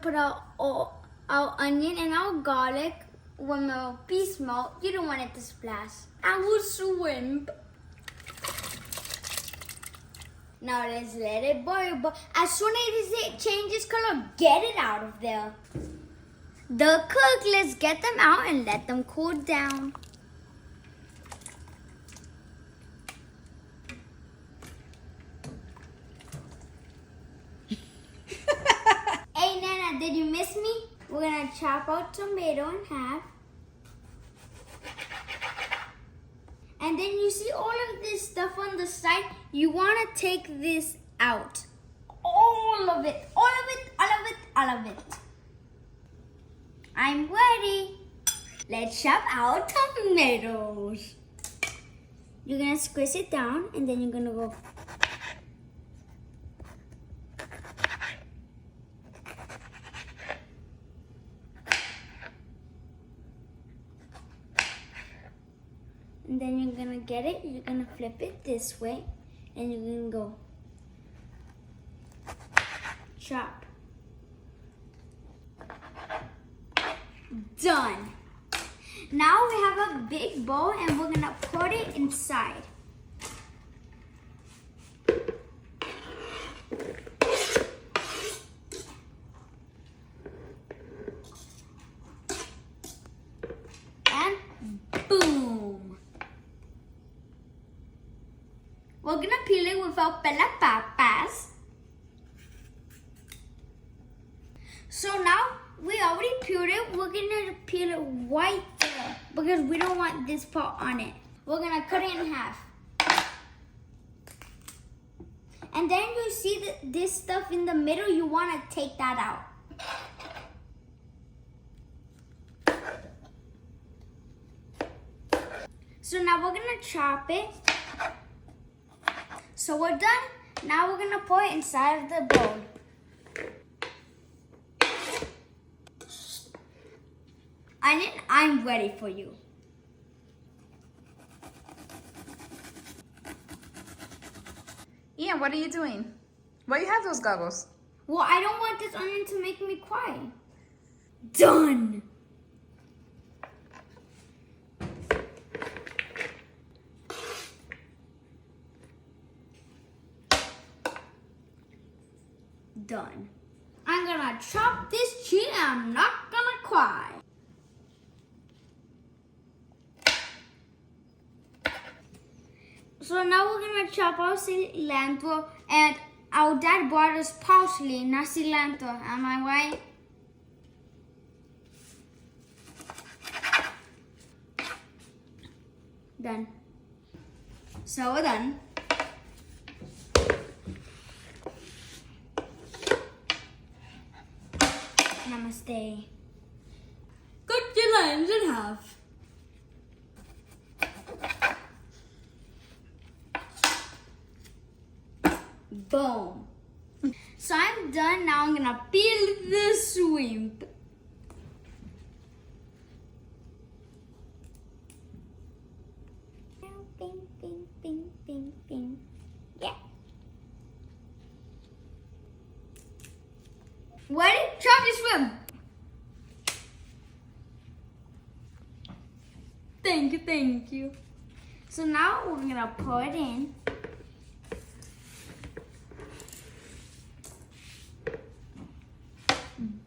put our onion and our garlic when the piece melt. You don't want it to splash. Our shrimp. Now let's let it boil. But as soon as it changes color, get it out of there. They're cooked. Let's get them out and let them cool down. Hey Nana, did you miss me? We're gonna chop out tomato in half. And then you see all of this stuff on the side. You wanna take this out. All of it, all of it, all of it, all of it. I'm ready. Let's chop our tomatoes. You're gonna squeeze it down and then you're gonna go. And then you're gonna get it, you're gonna flip it this way, and you're gonna go chop. Done. Now we have a big bowl and we're gonna put it inside. And boom. We're gonna peel it with our bell peppers. So now we already peeled it. We're gonna peel it right there because we don't want this part on it. We're gonna cut it in half. And then you see this stuff in the middle, you wanna take that out. So now we're gonna chop it. So we're done. Now we're gonna pour it inside of the bowl. Aileen, I'm ready for you. Ian, what are you doing? Why do you have those goggles? Well, I don't want this onion to make me cry. Done! Done. I'm gonna chop this cheese and I'm not gonna cry. So now we're gonna chop our cilantro, and our dad bought us parsley, not cilantro. Am I right? Done. So we're done. Namaste. Cut your lines in half. Boom. So I'm done. Now I'm gonna peel the shrimp. Bing, bing, bing, bing, bing. Yeah. Ready? Chop the shrimp. Thank you, thank you. So now we're gonna pour it in.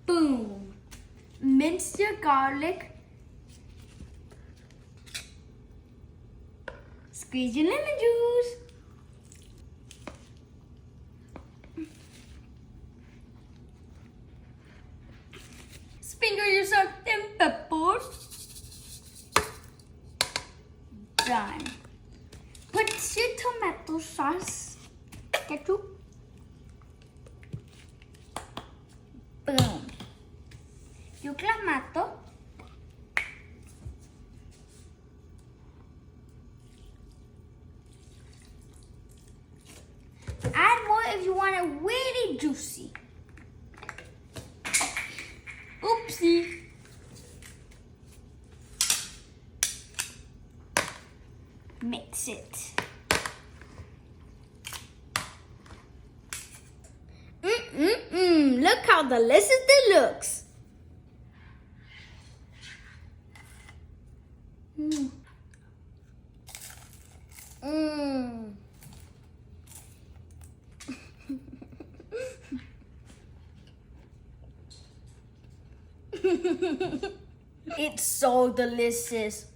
Boom. Mince your garlic. Squeeze your lemon juice. Sprinkle your salt and pepper. Done. Put your tomato sauce. Ketchup. Boom. Your clamato. Add more if you want it really juicy. Oopsie. Mix it. Look how delicious it looks. Mmm. Mmm. It's so delicious.